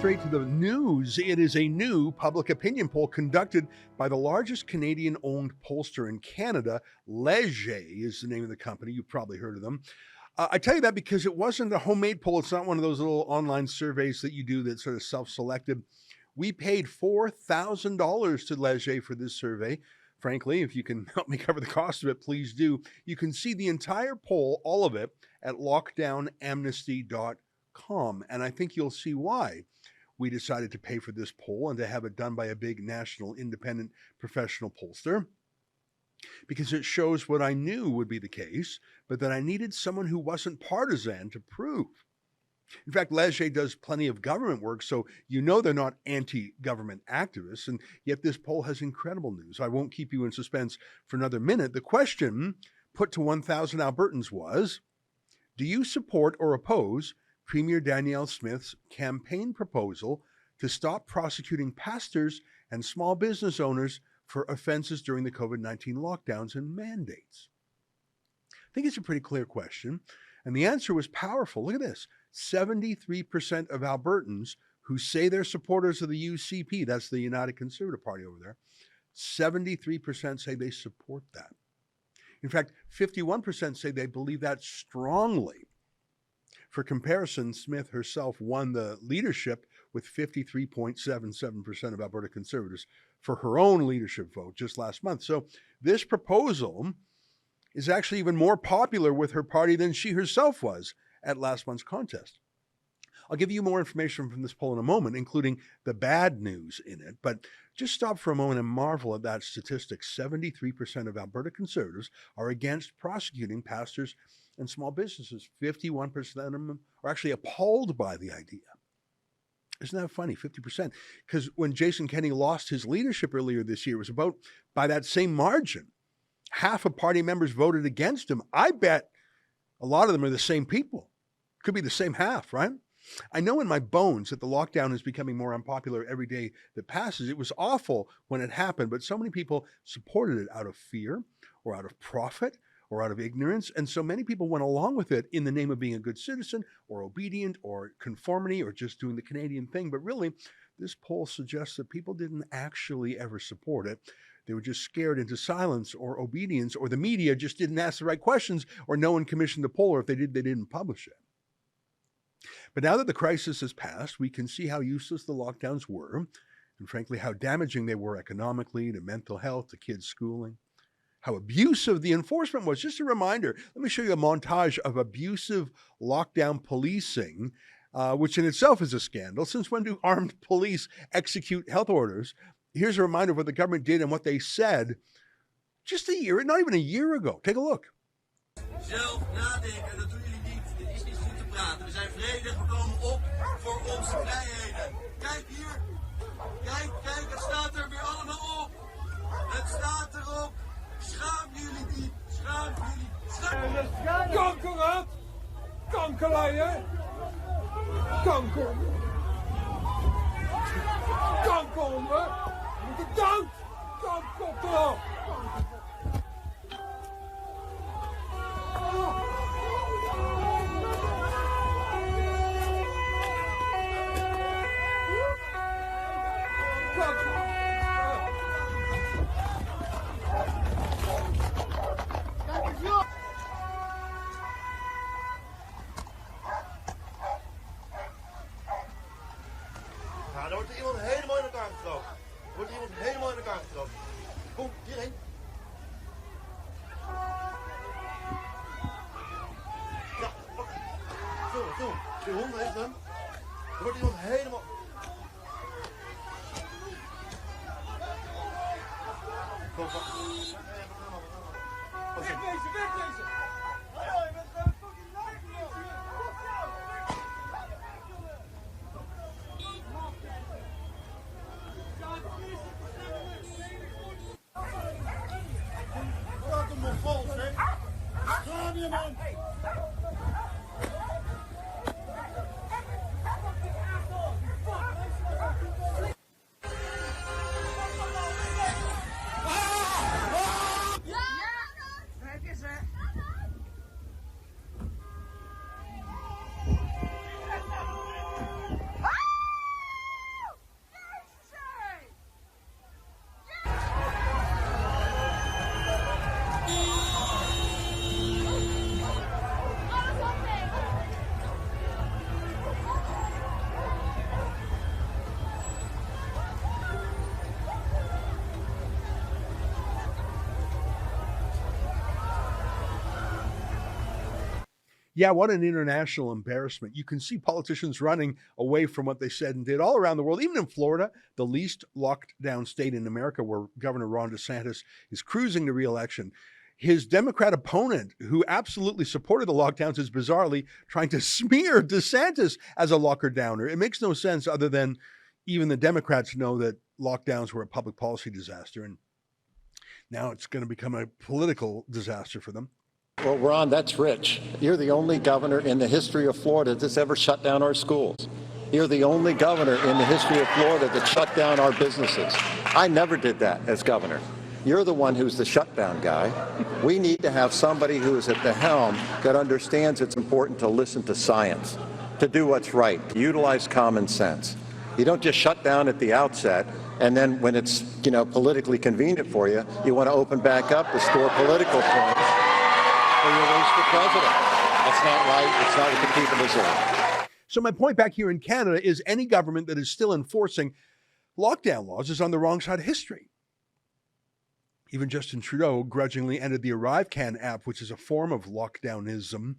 straight to the news. It is a new public opinion poll conducted by the largest Canadian-owned pollster in Canada. Leger is the name of the company. You've probably heard of them. I tell you that because it wasn't a homemade poll. It's not one of those little online surveys that you do that's sort of self-selected. We paid $4,000 to Leger for this survey. Frankly, if you can help me cover the cost of it, please do. You can see the entire poll, all of it, at lockdownamnesty.com. And I think you'll see why we decided to pay for this poll and to have it done by a big national independent professional pollster. Because it shows what I knew would be the case, but that I needed someone who wasn't partisan to prove. In fact, Leger does plenty of government work, so you know they're not anti-government activists, and yet this poll has incredible news. I won't keep you in suspense for another minute. The question put to 1,000 Albertans was, do you support or oppose Premier Danielle Smith's campaign proposal to stop prosecuting pastors and small business owners for offenses during the COVID-19 lockdowns and mandates? I think it's a pretty clear question. And the answer was powerful. Look at this. 73% of Albertans who say they're supporters of the UCP, that's the United Conservative Party over there, 73% say they support that. In fact, 51% say they believe that strongly. For comparison, Smith herself won the leadership with 53.77% of Alberta Conservatives for her own leadership vote just last month. So this proposal is actually even more popular with her party than she herself was at last month's contest. I'll give you more information from this poll in a moment, including the bad news in it, but just stop for a moment and marvel at that statistic. 73% of Alberta Conservatives are against prosecuting pastors and small businesses. 51% of them are actually appalled by the idea. Isn't that funny? 50%. Because when Jason Kenney lost his leadership earlier this year, it was about by that same margin. Half of party members voted against him. I bet a lot of them are the same people. Could be the same half, right? I know in my bones that the lockdown is becoming more unpopular every day that passes. It was awful when it happened, but so many people supported it out of fear or out of profit or out of ignorance. And so many people went along with it in the name of being a good citizen or obedient or conformity or just doing the Canadian thing. But really, this poll suggests that people didn't actually ever support it. They were just scared into silence or obedience, or the media just didn't ask the right questions, or no one commissioned the poll, or if they did, they didn't publish it. But now that the crisis has passed, we can see how useless the lockdowns were, and frankly, how damaging they were economically, to mental health, to kids' schooling, how abusive the enforcement was. Just a reminder, let me show you a montage of abusive lockdown policing, which in itself is a scandal. Since when do armed police execute health orders? Here's a reminder of what the government did and what they said just a year, not even a year ago. Take a look. Zelf nadenken, dat doen jullie niet. Dit is niet goed te praten. We zijn vredig, we komen op voor onze vrijheden. Kijk hier. Kijk, het staat er weer allemaal op. Het staat erop. Schaam jullie niet. Schaam jullie. Kanker had. Kankerlijn. Kanker. Kanker. De dood! Kom erop! Nou, dan wordt er iemand helemaal in elkaar getrokken. Wordt iemand helemaal in elkaar getrokken. Kom, hierheen. Ja, oké. Zo. De hond heeft hem. Er wordt iemand helemaal... Kom, kom. Weg deze! Hallo, je bent gewoon fucking live, joh! Wat een mongool, zeg! Schaam je, man! Yeah, what an international embarrassment. You can see politicians running away from what they said and did all around the world, even in Florida, the least locked down state in America, where Governor Ron DeSantis is cruising to re-election. His Democrat opponent, who absolutely supported the lockdowns, is bizarrely trying to smear DeSantis as a locker downer. It makes no sense, other than even the Democrats know that lockdowns were a public policy disaster, and now it's going to become a political disaster for them. Well, Ron, that's rich. You're the only governor in the history of Florida that's ever shut down our schools. You're the only governor in the history of Florida that shut down our businesses. I never did that as governor. You're the one who's the shutdown guy. We need to have somebody who is at the helm that understands it's important to listen to science, to do what's right, to utilize common sense. You don't just shut down at the outset, and then when it's, politically convenient for you, you want to open back up to score political points for your race for president. That's not right. It's not what the people deserve. So my point back here in Canada is any government that is still enforcing lockdown laws is on the wrong side of history. Even Justin Trudeau grudgingly ended the ArriveCan app, which is a form of lockdownism.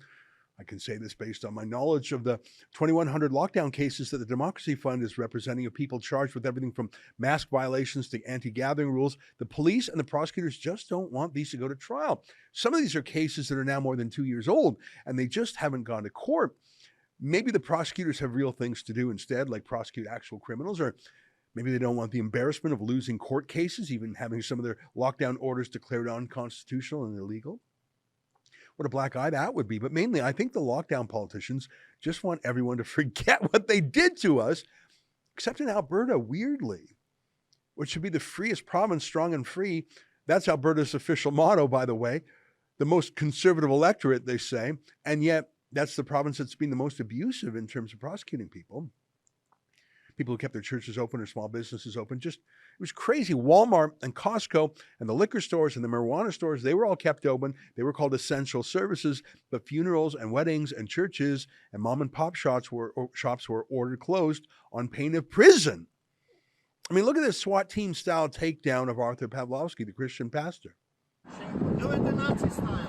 I can say this based on my knowledge of the 2,100 lockdown cases that the Democracy Fund is representing, of people charged with everything from mask violations to anti-gathering rules. The police and the prosecutors just don't want these to go to trial. Some of these are cases that are now more than 2 years old, and they just haven't gone to court. Maybe the prosecutors have real things to do instead, like prosecute actual criminals, or maybe they don't want the embarrassment of losing court cases, even having some of their lockdown orders declared unconstitutional and illegal. What a black eye that would be. But mainly, I think the lockdown politicians just want everyone to forget what they did to us, except in Alberta, weirdly, which should be the freest province, strong and free. That's Alberta's official motto, by the way. The most conservative electorate, they say. And yet, that's the province that's been the most abusive in terms of prosecuting people. People who kept their churches open or small businesses open. It was crazy. Walmart and Costco and the liquor stores and the marijuana stores, they were all kept open. They were called essential services, but funerals and weddings and churches and mom and pop shops were ordered closed on pain of prison. I mean, look at this SWAT team style takedown of Arthur Pawlowski, the Christian pastor. Do it the Nazi style.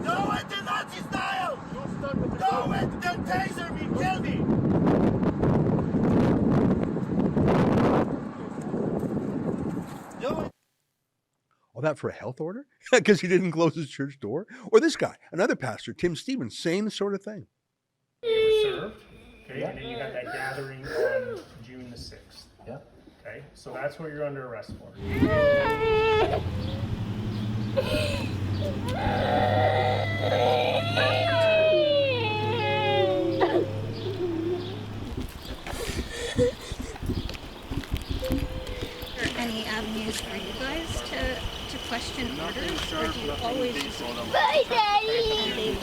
Do it the Nazi style. Do it, then taser me, kill me. Do it. All that for a health order? Because he didn't close his church door? Or this guy, another pastor, Tim Stevens, same sort of thing. It was served, okay, and then you got that gathering on June the 6th. Yeah. Okay, so that's what you're under arrest for. Any avenues for you guys to question orders, or do you always just Bye, Daddy!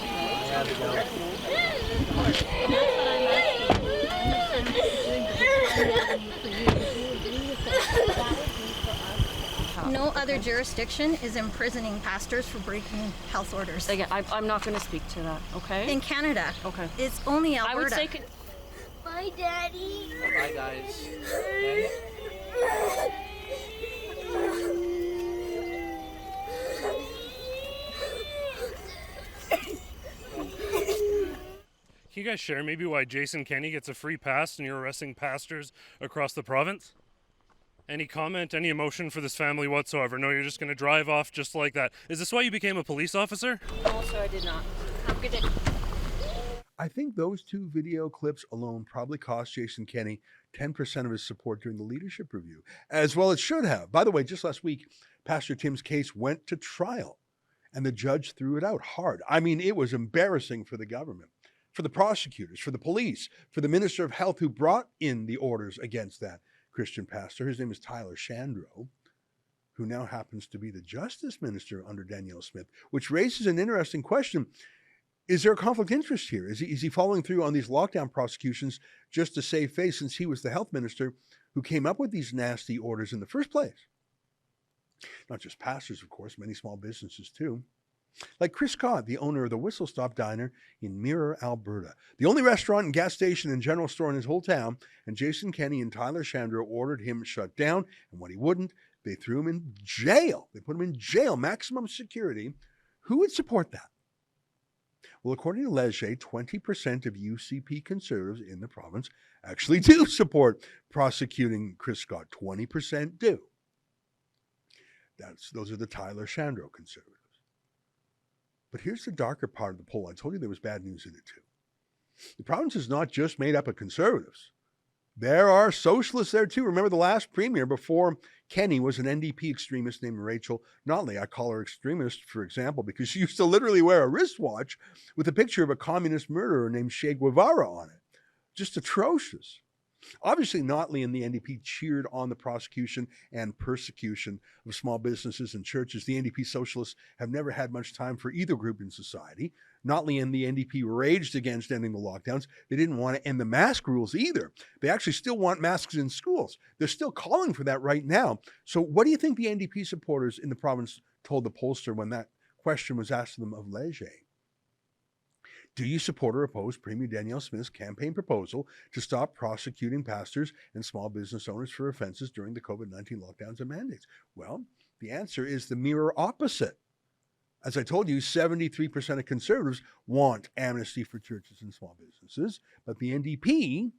no other jurisdiction is imprisoning pastors for breaking health orders? Again, I'm not going to speak to that, okay? In Canada. Okay. It's only Alberta. I would say... Bye, Daddy! Bye, guys. Okay? Can you guys share maybe why Jason Kenney gets a free pass and you're arresting pastors across the province? Any comment, any emotion for this family whatsoever? No, you're just going to drive off just like that. Is this why you became a police officer? No, sir, I did not. Have a good day. I think those two video clips alone probably cost Jason Kenney 10% of his support during the leadership review, as well it should have. By the way, just last week, Pastor Tim's case went to trial, and the judge threw it out hard. I mean, it was embarrassing for the government, for the prosecutors, for the police, for the Minister of Health who brought in the orders against that Christian pastor. His name is Tyler Shandro, who now happens to be the Justice Minister under Danielle Smith, which raises an interesting question. Is there a conflict of interest here? Is he following through on these lockdown prosecutions just to save face, since he was the health minister who came up with these nasty orders in the first place? Not just pastors, of course, many small businesses too. Like Chris Codd, the owner of the Whistle Stop Diner in Mirror, Alberta. The only restaurant and gas station and general store in his whole town, and Jason Kenney and Tyler Shandro ordered him shut down, and when he wouldn't, they threw him in jail. They put him in jail, maximum security. Who would support that? Well, according to Leger, 20% of UCP Conservatives in the province actually do support prosecuting Chris Scott. 20% do. Those are the Tyler Shandro Conservatives. But here's the darker part of the poll. I told you there was bad news in it too. The province is not just made up of Conservatives. There are socialists there too. Remember the last premier before Kenny was an NDP extremist named Rachel Notley. I call her extremist, for example, because she used to literally wear a wristwatch with a picture of a communist murderer named Che Guevara on it. Just atrocious. Obviously, Notley and the NDP cheered on the prosecution and persecution of small businesses and churches. The NDP socialists have never had much time for either group in society. Notley and the NDP raged against ending the lockdowns. They didn't want to end the mask rules either. They actually still want masks in schools. They're still calling for that right now. So what do you think the NDP supporters in the province told the pollster when that question was asked of them of Leger? Do you support or oppose Premier Danielle Smith's campaign proposal to stop prosecuting pastors and small business owners for offenses during the COVID-19 lockdowns and mandates? Well, the answer is the mirror opposite. As I told you, 73% of Conservatives want amnesty for churches and small businesses, but the NDP,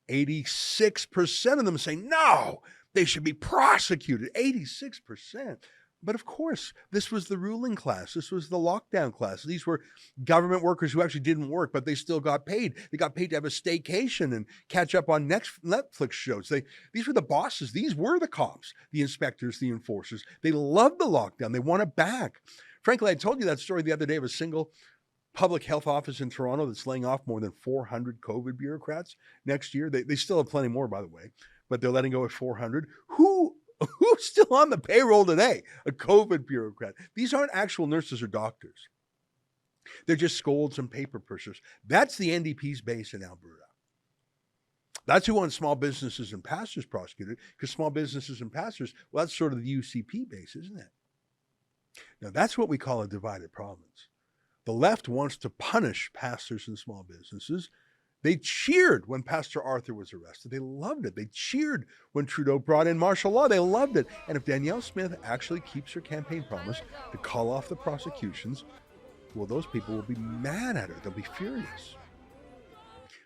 86% of them say no, they should be prosecuted. 86%. But of course, this was the ruling class. This was the lockdown class. These were government workers who actually didn't work, but they still got paid. They got paid to have a staycation and catch up on Netflix shows. These were the bosses. These were the cops, the inspectors, the enforcers. They loved the lockdown. They want it back. Frankly, I told you that story the other day of a single public health office in Toronto that's laying off more than 400 COVID bureaucrats next year. They still have plenty more, by the way, but they're letting go of 400. Who's still on the payroll today? A COVID bureaucrat. These aren't actual nurses or doctors. They're just scolds and paper pushers. That's the NDP's base in Alberta. That's who wants small businesses and pastors prosecuted, because small businesses and pastors, well, that's sort of the UCP base, isn't it? Now, that's what we call a divided province. The left wants to punish pastors and small businesses. They cheered when Pastor Arthur was arrested. They loved it. They cheered when Trudeau brought in martial law. They loved it. And if Danielle Smith actually keeps her campaign promise to call off the prosecutions, well, those people will be mad at her. They'll be furious.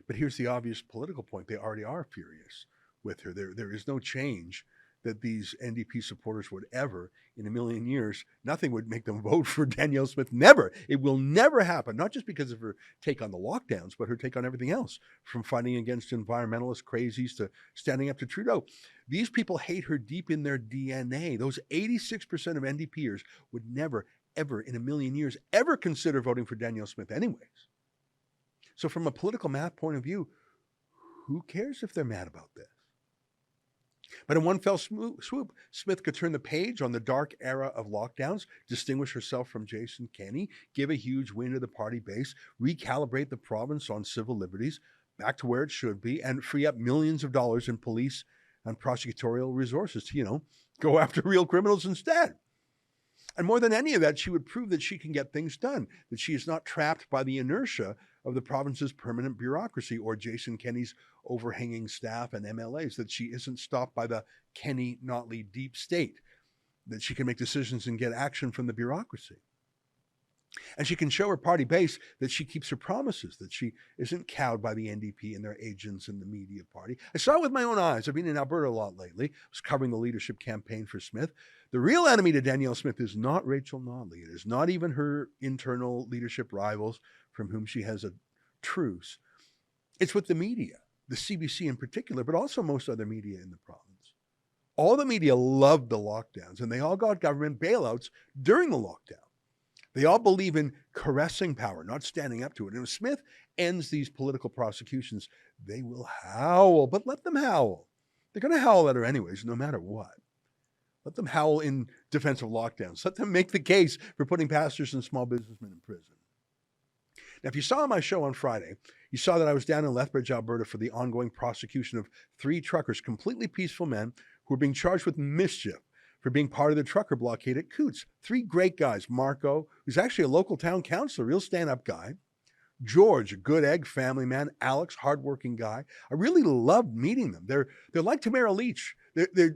But here's the obvious political point. They already are furious with her. There is no change that these NDP supporters would ever, in a million years, nothing would make them vote for Danielle Smith. Never. It will never happen. Not just because of her take on the lockdowns, but her take on everything else, from fighting against environmentalist crazies to standing up to Trudeau. These people hate her deep in their DNA. Those 86% of NDPers would never, ever, in a million years, ever consider voting for Danielle Smith anyways. So from a political math point of view, who cares if they're mad about this? But in one fell swoop, Smith could turn the page on the dark era of lockdowns, distinguish herself from Jason Kenney, give a huge win to the party base, recalibrate the province on civil liberties back to where it should be, and free up millions of dollars in police and prosecutorial resources to, go after real criminals instead. And more than any of that, she would prove that she can get things done, that she is not trapped by the inertia of the province's permanent bureaucracy or Jason Kenney's overhanging staff and MLAs, that she isn't stopped by the Kenney-Notley deep state, that she can make decisions and get action from the bureaucracy. And she can show her party base that she keeps her promises, that she isn't cowed by the NDP and their agents and the media party. I saw it with my own eyes. I've been in Alberta a lot lately. I was covering the leadership campaign for Smith. The real enemy to Danielle Smith is not Rachel Notley. It is not even her internal leadership rivals from whom she has a truce. It's with the media, the CBC in particular, but also most other media in the province. All the media loved the lockdowns, and they all got government bailouts during the lockdown. They all believe in caressing power, not standing up to it. And if Smith ends these political prosecutions, they will howl, but let them howl. They're going to howl at her anyways, no matter what. Let them howl in defense of lockdowns. Let them make the case for putting pastors and small businessmen in prison. Now, if you saw my show on Friday, you saw that I was down in Lethbridge, Alberta for the ongoing prosecution of 3 truckers, completely peaceful men who are being charged with mischief for being part of the trucker blockade at Coots. 3 great guys. Marco, who's actually a local town councilor, real stand-up guy. George, a good egg family man. Alex, hardworking guy. I really loved meeting them. They're like Tamara Leach. They're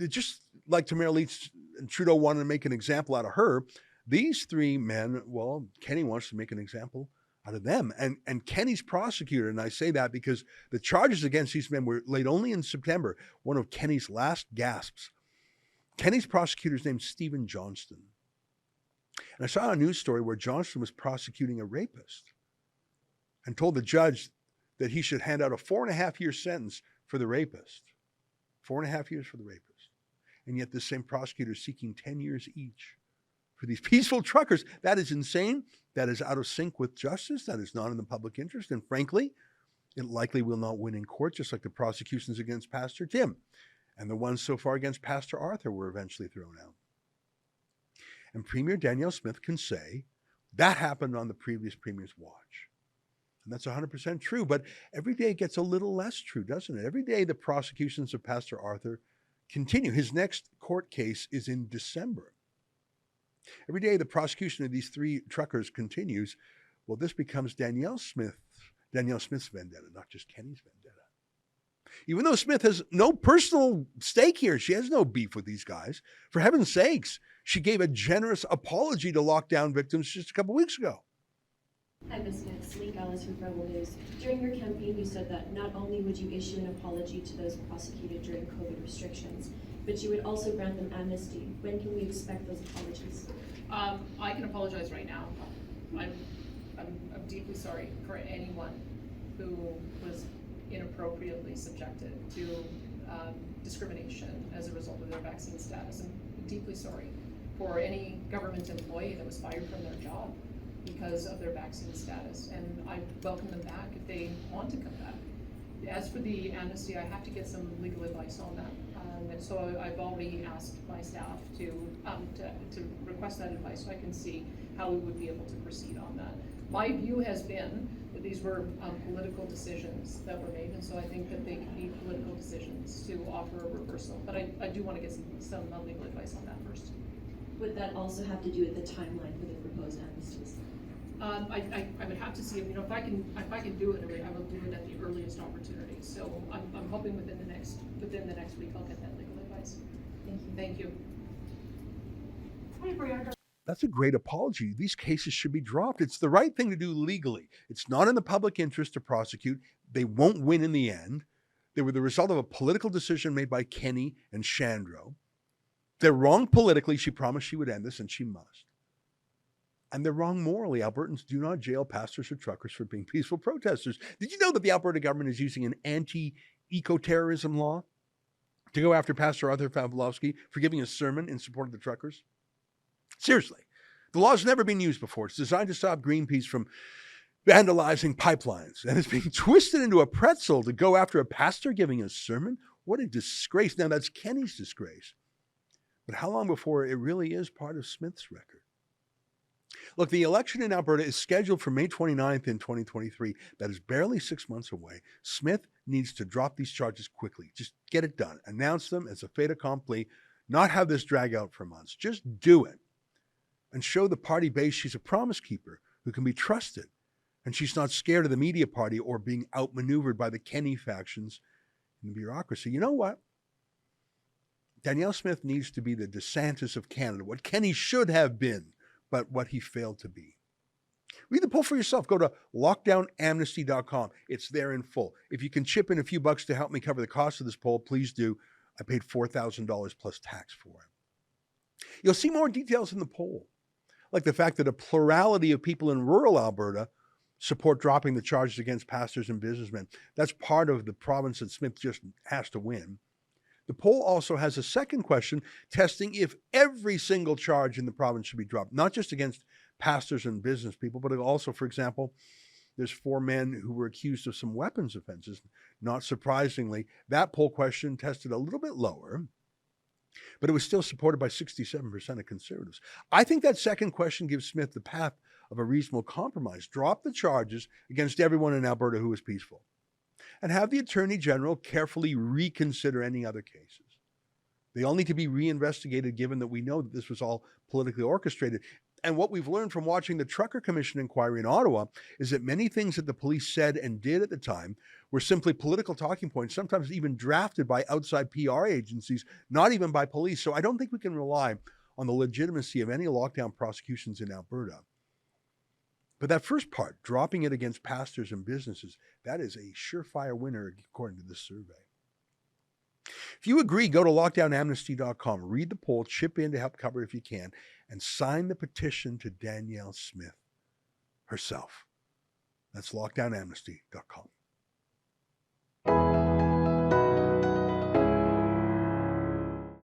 just like Tamara Leach, and Trudeau wanted to make an example out of her. These three men, well, Kenny wants to make an example out of them. And Kenny's prosecutor, and I say that because the charges against these men were laid only in September, one of Kenny's last gasps. Kenny's prosecutor is named Stephen Johnston. And I saw a news story where Johnston was prosecuting a rapist and told the judge that he should hand out a 4.5-year sentence for the rapist. 4.5 years for the rapist. And yet this same prosecutor is seeking 10 years each for these peaceful truckers. That is insane. That is out of sync with justice. That is not in the public interest. And frankly, it likely will not win in court, just like the prosecutions against Pastor Tim. And the ones so far against Pastor Arthur were eventually thrown out. And Premier Danielle Smith can say, that happened on the previous Premier's watch. And that's 100% true. But every day it gets a little less true, doesn't it? Every day the prosecutions of Pastor Arthur continue. His next court case is in December. Every day the prosecution of these three truckers continues. Well, this becomes Danielle Smith's vendetta, not just Kenny's vendetta. Even though Smith has no personal stake here, she has no beef with these guys. For heaven's sakes, she gave a generous apology to lockdown victims just a couple weeks ago. Hi, Ms. Smith. Lee Gallis from Rebel News. During your campaign, you said that not only would you issue an apology to those prosecuted during COVID restrictions, but you would also grant them amnesty. When can we expect those apologies? I can apologize right now. I'm deeply sorry for anyone who was inappropriately subjected to discrimination as a result of their vaccine status. I'm deeply sorry for any government employee that was fired from their job because of their vaccine status, and I welcome them back if they want to come back. As for the amnesty, I have to get some legal advice on that, and so I've already asked my staff to request that advice so I can see how we would be able to proceed on that. My view has been that these were political decisions that were made, and so I think that they can be political decisions to offer a reversal. But I do want to get some legal advice on that first. Would that also have to do with the timeline for the proposed amnesties? I would have to see if I can do it. I will do it at the earliest opportunity. So I'm hoping within the next week I'll get that legal advice. Thank you. That's a great apology. These cases should be dropped. It's the right thing to do legally. It's not in the public interest to prosecute. They won't win in the end. They were the result of a political decision made by Kenny and Shandro. They're wrong politically. She promised she would end this, and she must. And they're wrong morally. Albertans do not jail pastors or truckers for being peaceful protesters. Did you know that the Alberta government is using an anti-eco-terrorism law to go after Pastor Arthur Pavlovsky for giving a sermon in support of the truckers? Seriously, the law's never been used before. It's designed to stop Greenpeace from vandalizing pipelines, and it's being twisted into a pretzel to go after a pastor giving a sermon. What a disgrace. Now, that's Kenny's disgrace. But how long before it really is part of Smith's record? Look, the election in Alberta is scheduled for May 29th in 2023. That is barely 6 months away. Smith needs to drop these charges quickly. Just get it done. Announce them as a fait accompli, not have this drag out for months. Just do it. And show the party base she's a promise keeper who can be trusted. And she's not scared of the media party or being outmaneuvered by the Kenny factions in the bureaucracy. You know what? Danielle Smith needs to be the DeSantis of Canada, what Kenny should have been, but what he failed to be. Read the poll for yourself. Go to lockdownamnesty.com. It's there in full. If you can chip in a few bucks to help me cover the cost of this poll, please do. I paid $4,000 plus tax for it. You'll see more details in the poll, like the fact that a plurality of people in rural Alberta support dropping the charges against pastors and businessmen. That's part of the province that Smith just has to win. The poll also has a second question testing if every single charge in the province should be dropped, not just against pastors and business people, but also, for example, there's 4 men who were accused of some weapons offenses. Not surprisingly, that poll question tested a little bit lower, but it was still supported by 67% of Conservatives. I think that second question gives Smith the path of a reasonable compromise. Drop the charges against everyone in Alberta who was peaceful, and have the Attorney General carefully reconsider any other cases. They all need to be reinvestigated, given that we know that this was all politically orchestrated. And what we've learned from watching the Trucker Commission inquiry in Ottawa is that many things that the police said and did at the time were simply political talking points, sometimes even drafted by outside PR agencies, not even by police. So I don't think we can rely on the legitimacy of any lockdown prosecutions in Alberta. But that first part, dropping it against pastors and businesses, that is a surefire winner according to this survey. If you agree, go to lockdownamnesty.com, read the poll, chip in to help cover it if you can, and sign the petition to Danielle Smith herself. That's lockdownamnesty.com.